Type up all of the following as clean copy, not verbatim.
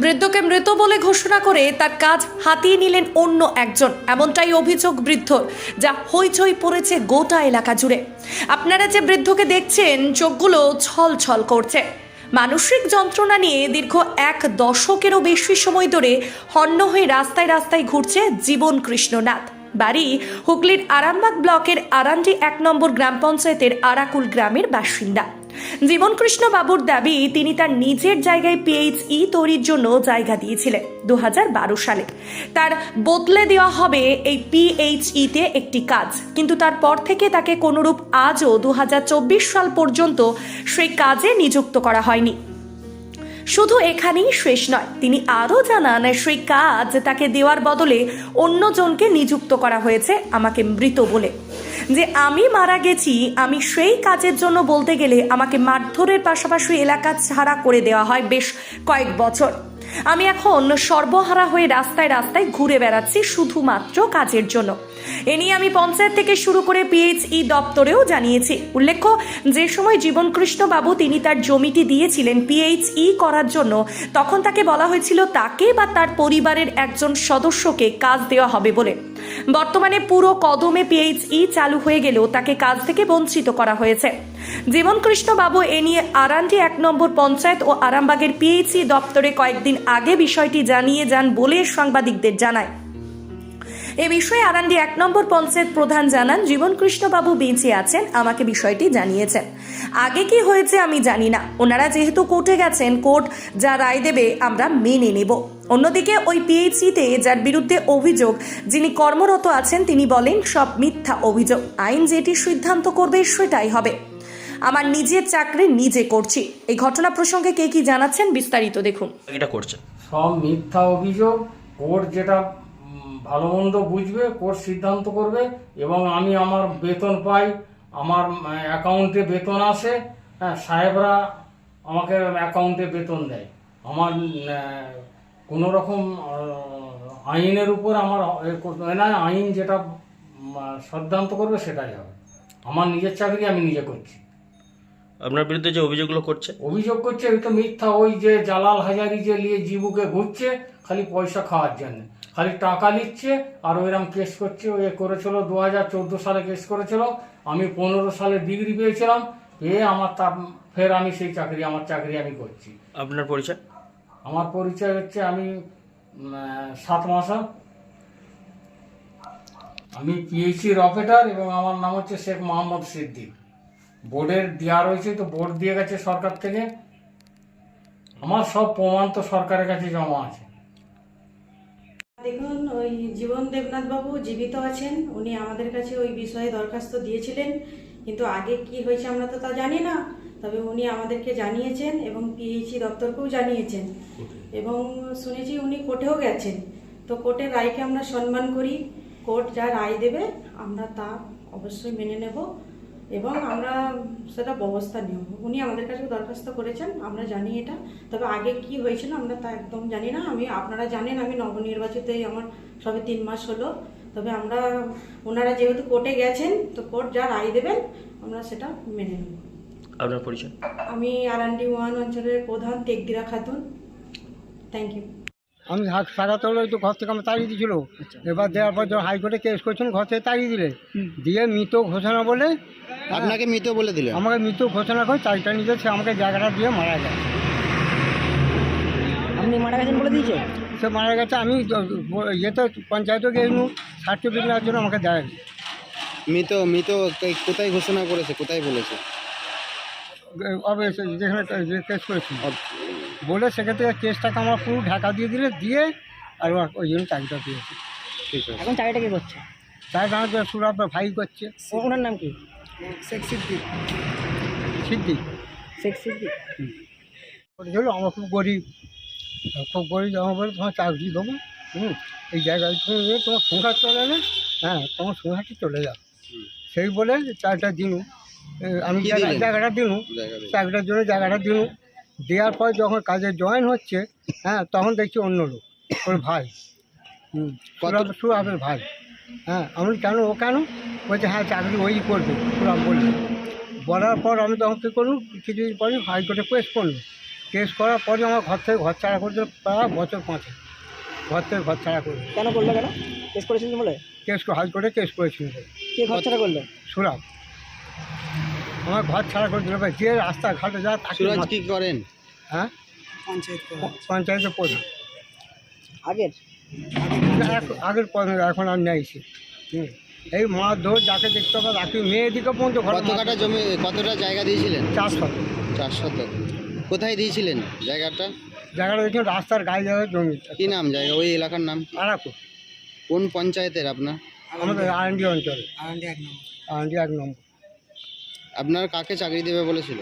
বৃদ্ধকে মৃত বলে ঘোষণা করে তার কাজ হাতিয়ে নিলেন অন্য একজন, এমনটাই অভিযোগ বৃদ্ধর, যা হইচই পড়েছে গোটা এলাকা জুড়ে। আপনারা যে বৃদ্ধকে দেখছেন চোখগুলো ছলছল করছে। মানসিক যন্ত্রণা নিয়ে দীর্ঘ 1 দশকেরও বেশি সময় ধরে হন্য হয়ে রাস্তায় রাস্তায় ঘুরছে জীবন কৃষ্ণনাথ। বাড়ি হুগলির আরামবাগ ব্লকের আরান্ডি 1 নম্বর গ্রাম পঞ্চায়েতের আরাকুল গ্রামের বাসিন্দা। জীবন কৃষ্ণ বাবুর দাবি, তিনি তার নিজের জায়গায় পিএইচই তৈরির জন্য জায়গা দিয়েছিলেন 2012 সালে। তার বদলে দেওয়া হবে এই পিএইচইতে একটি কাজ, কিন্তু তারপর থেকে তাকে কোনোরূপ আজও 2024 সাল পর্যন্ত সেই কাজে নিযুক্ত করা হয়নি। শুধু এখানেই শেষ নয়, তিনি আরও জানান সেই কাজ তাকে দেওয়ার বদলে অন্যজনকে নিযুক্ত করা হয়েছে আমাকে মৃত বলে। যে আমি মারা গেছি, আমি সেই কাজের জন্য বলতে গেলে আমাকে মারধরের পাশাপাশি এলাকা ছাড়া করে দেওয়া হয় বেশ কয়েক বছর। আমি এখন সর্বহারা হয়ে রাস্তায় রাস্তায় ঘুরে বেড়াচ্ছি শুধুমাত্র কাজের জন্য। এ নিয়ে আমি পঞ্চায়েত থেকে শুরু করে পিএইচই দপ্তরেও জানিয়েছি। উল্লেখ্য, যে সময় জীবন কৃষ্ণ বাবু তিনি তার জমিটি দিয়েছিলেন পিএইচই করার জন্য, তখন তাকে বলা হয়েছিল তাকে বা তার পরিবারের একজন সদস্যকে কাজ দেওয়া হবে বলে। বর্তমানে পুরো কদমে পিএইচই চালু হয়ে গেলেও তাকে কাজ থেকে বঞ্চিত করা হয়েছে। জীবন কৃষ্ণ বাবু এ নিয়ে আরান্ডি 1 নম্বর পঞ্চায়েত ও আরামবাগের পিএইচই দপ্তরে কয়েকদিন আগে বিষয়টি জানিয়ে যান বলে সাংবাদিকদের জানায়। এ বিষয়ে আরান্ডি 1 নম্বর পঞ্চায়েত প্রধান জানান, জীবন কৃষ্ণ বাবু বেঁচে আছেন, আমাকে বিষয়টি জানিয়েছেন। আগে কি হয়েছে আমি জানি না, ওনারা যেহেতু কোর্টে গেছেন, কোর্ট যা রায় দেবে আমরা মেনে নেব। অন্যদিকে ওই পিএইচইতে যার বিরুদ্ধে অভিযোগ, যিনি কর্মরত আছেন, তিনি বলেন সব মিথ্যা অভিযোগ, আইন যেটি সিদ্ধান্ত করবে সেটাই হবে। আমার নিজের চাকরি নিজে করছি। এই ঘটনা প্রসঙ্গে কে কি জানাচ্ছেন বিস্তারিত দেখুন। এটা করছে সব মিথ্যা অভিযোগ। কোর্ট যেটা ভালো মন্দ বুঝবে, কোর্ট সিদ্ধান্ত করবে। এবং আমি আমার বেতন পাই, আমার অ্যাকাউন্টে বেতন আসে, হ্যাঁ, সাহেবরা আমাকে অ্যাকাউন্টে বেতন দেয়। আমার কোনো রকম আইনের উপর আমার না, আইন যেটা সিদ্ধান্ত করবে সেটাই হবে। আমার নিজের চাকরি আমি নিজে করছি। আপনার বিরুদ্ধে যে অভিযোগগুলো অভিযোগ করছে এই তো মিথ্যা। ওই যে জালাল হাজারি যে নিয়ে জিবুকে ঘুরছে খালি পয়সা খাওয়ার জন্য, খালি টাকা নিচ্ছে আর ওইরকম কেস করছে। ওই করেছিল 2014 সালে কেস করেছিল, আমি 15 সালে ডিগ্রি পেয়েছিলাম, পেয়ে আমার ফের আমি সেই আমার চাকরি আমি করছি। আপনার পরিচয়? আমার পরিচয় হচ্ছে আমি 7 মাসা, আমি পিএইচইর অপারেটর এবং আমার নাম হচ্ছে শেখ মোহাম্মদ সিদ্দিক। বোর্ডের দেওয়া রয়েছে, তো বোর্ড দিয়ে গেছে সরকার থেকে। আমার সব প্রমাণ তো সরকারের কাছে জমা আছে। দেখুন, ওই জীবন দেবনাথ বাবু জীবিত আছেন, উনি আমাদের কাছে ওই বিষয়ে দরখাস্ত দিয়েছিলেন, কিন্তু আগে কি হয়েছে আমরা তো তা জানি না। তবে উনি আমাদেরকে জানিয়েছেন এবং পিএইচই দপ্তরকেও জানিয়েছেন, এবং শুনেছি উনি কোর্টেও গেছেন। তো কোর্টের রায়কে আমরা সম্মান করি, কোর্ট যা রায় দেবে আমরা তা অবশ্যই মেনে নেব এবং আমরা সেটা ব্যবস্থা নেব। উনি আমাদের কাছে দরখাস্ত করেছেন, আমরা জানি এটা। তবে আগে কি হয়েছিল আমরা তা একদম জানি না। আপনারা জানেন আমি নবনির্বাচিত, আমার সবে 3 মাস হলো। তবে ওনারা যেহেতু কোর্টে গেছেন, তো কোর্ট যা রায় দেবেন আমরা সেটা মেনে নেব। আপনার পরিচয়? আমি আরান্ডি 1 অঞ্চলের প্রধান তেকদিরা খাতুন। Thank you. আমি টাকা তোলো তো ঘর থেকে আমার তাড়িয়ে দিয়েছিল। এবার দেওয়ার পর যখন হাইকোর্টে কেস করছেন, ঘর থেকে তাড়িয়ে দিলে, দিয়ে মৃত ঘোষণা বলে আপনাকে মৃত বলে দিল? আমাকে মৃত ঘোষণা করে চারিটা নিতে, সে আমাকে জায়গাটা দিয়ে মারা গেছে। আপনি মারা গেছেন বলে দিয়েছে? সে মারা গেছে। আমি ইয়েতে পঞ্চায়েতে গিয়েছিলাম, সার্টিফিকেট নেওয়ার জন্য আমাকে দেয়। মৃত মৃত কোথায় ঘোষণা করেছে, কোথায় বলেছে? যেখানে কেস করেছি বলে, সেক্ষেত্রে কেসটাকে আমার পুরো ঢাকা দিয়ে দিলে, দিয়ে আর ওই জন্য চাকরিটা দিয়েছে। ঠিক আছে। এখন চাকরিটা কি করছে? চাকরিটা আমাদের সুরাব ভাই করছে। ওনার নাম কি? শেখ সিদ্দিক। সিদ্দিক শেখ সিদ্দিক। হলো আমার খুব গরিব, আমার বলে তোমার চাকরি দেবো, এই জায়গায় তোমার সংসার চলে না, হ্যাঁ তোমার সংসারটি চলে যাও। সেই বলে চাকরিটা দিনু, আমি জায়গাটা দিনু, চাকরিটার জন্য জায়গাটা দিনু। দেওয়ার পর যখন কাজে জয়েন হচ্ছে, হ্যাঁ, তখন দেখছি অন্য লোক, ওর ভাই, সুরাবের ভাই। হ্যাঁ, আমি কেন, ও কেন বলছে, হ্যাঁ চাকরি ওই করবে, সুরাব বলবে। বলার পর আমি তখন কী করলুম, কিছুদিন পরে হাইকোর্টে কেস করলো। কেস করার পরে আমার ঘর থেকে ঘর ছাড়া করে দিল প্রায় বছর 5 ঘর থেকে ঘর ছাড়া করে দিল। কেন করলো কেন? কেস করেছিলেন বলে? কেস হাইকোর্টে কেস করেছিল কে ঘর ছাড়া করলো? সুরাব আমার ঘর ছাড়া করে দিল। যে রাস্তাঘাটে যা তাকে সুরাজ কি করেন? হ্যাঁ পঞ্চায়েতের প্রধান আগের আগের প্রধান, এখন আর নেই সে। এই মারধর যাকে দেখতে হবে তাকে মেয়েদিকে পর্যন্ত ঘর কত কাটা জমি, কতটা জায়গা দিয়েছিলেন? 400 400। কোথায় দিয়েছিলেন জায়গাটা? জায়গাটা দেখুন রাস্তার গায়ে জায়গায় জমি। কি নাম জায়গা, ওই এলাকার নাম? আরাকুর, কোন পঞ্চায়েতের আপনার? আমাদের আরএনডি অঞ্চলে, আরএনডি 1 নম্বর। আপনার কাকে চাকরি দেবে বলেছিল?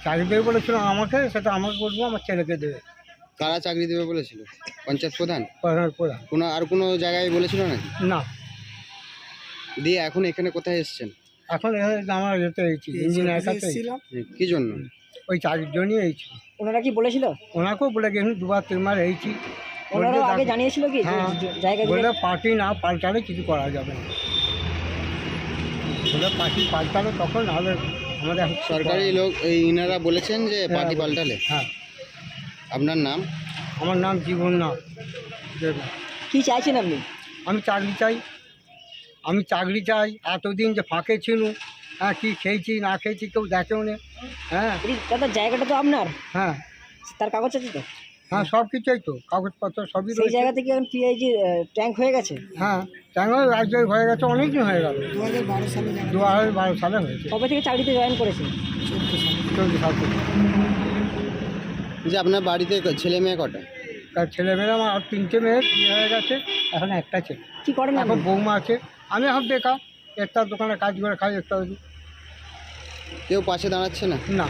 চাকরি দেবে বলেছিল আমাকে, সেটা আমাকে করবো, আমার ছেলেকে দেবে। কারা চাকরি দেবে বলেছিল? পঞ্চায়েত প্রধান? প্রধান কোনো জায়গায় বলেছিল নাকি? না, দিয়ে এখন এখানে কোথায় এসেছেন? এখন আমার যেতে হয়েছি ইঞ্জিনিয়ার কাছে। কি জন্য? ওই চাকরির জন্যই হয়েছি। ওনারা কি বলেছিল? ওনাকেও বলে গেছি 2-3 বার হয়েছি। ওনারা আগে জানিয়েছিল কি যে হ্যাঁ, জায়গা বলে পার্টি না পাল্টালে কিছু করা যাবে না। বলে পার্টি পাল্টালে তখন নাহলে আমাদের এখন কিছু সরকারি করার- লোক এই ইনারা বলেছেন যে পার্টি পাল্টালে? হ্যাঁ, আপনার নাম? আমার নাম জীবননাথ দেবনাথ। কি চাইছেন আপনি? আমি চাকরি চাই। এতদিন যে ফাঁকে ছিল, হ্যাঁ, কি খেয়েছি না খেয়েছি কেউ দেখেও নে। হ্যাঁ দাদা জায়গাটা তো আপনার, হ্যাঁ তার কাগজ আছে তো? হ্যাঁ, সব কিছুই তো, কাগজপত্র সবই সেই রয়েছে। জায়গা থেকে এখন পিআইজি ট্যাঙ্ক হয়ে গেছে। হ্যাঁ, ট্যাঙ্ক রাজ্য হয়ে গেছে, অনেকদিন হয়ে গেল। 2012 সালে হয়েছে। কবে থেকে চাকরিতে জয়েন করেছেন? 14 সাল থেকে। যে আপনার বাড়িতে ছেলে মেয়ে কটা? তার ছেলেমেয়েরা আমার আর 3টে মেয়ে বিয়ে হয়ে গেছে, এখন একটা ছেলে। কি করেন এখন আপনি? বৌমা আছে, আমি এখন বেকার, একটা দোকানে কাজ করে খাই, একটা কেউ পাশে দাঁড়াচ্ছে না? না।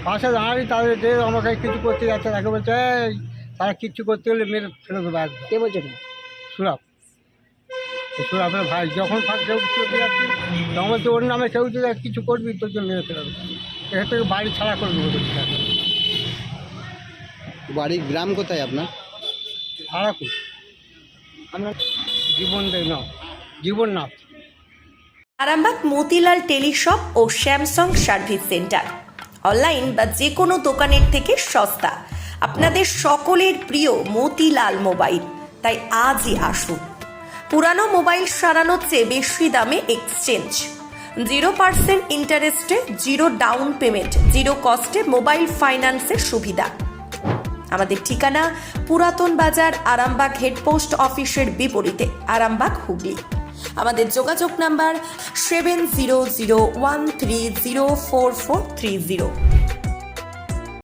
পাশে দাঁড়াই তাদের যে আমাকে কিছু করতে যাচ্ছে, তাকে বলছে এই তারা কিচ্ছু করতে গেলে মেরে ফেলে দেবে একদম। কে বলছেন? সুরাব, সুরাবের ভাই। যখন কেউ কিছু করতে যাচ্ছে তখন বলছে ওর নামে কেউ যদি কিছু করবি তোর জন্য মেরে ফেলে দেবে, এখান থেকে বাড়ি ছাড়া করে দেবো। বাড়ির গ্রাম কোথায় আপনার? আরাকুর। আপনার জীবননাথ। আরামবাগ মতিলাল টেলিশপ ও স্যামসাং সার্ভিস সেন্টার, অনলাইন বা যে কোনো দোকানের থেকে সস্তা। আপনাদের সকলের প্রিয় মতিলাল মোবাইল, তাই আজই আসুন। পুরানো মোবাইল সারানোর চেয়ে বেশি দামে এক্সচেঞ্জ, 0% ইন্টারেস্টে, 0 ডাউন পেমেন্ট, 0 কস্টে মোবাইল ফাইন্যান্সের সুবিধা। আমাদের ঠিকানা পুরাতন বাজার, আরামবাগ হেডপোস্ট অফিসের বিপরীতে, আরামবাগ, হুগলি। আমাদের যোগাযোগ নাম্বার 7001304430।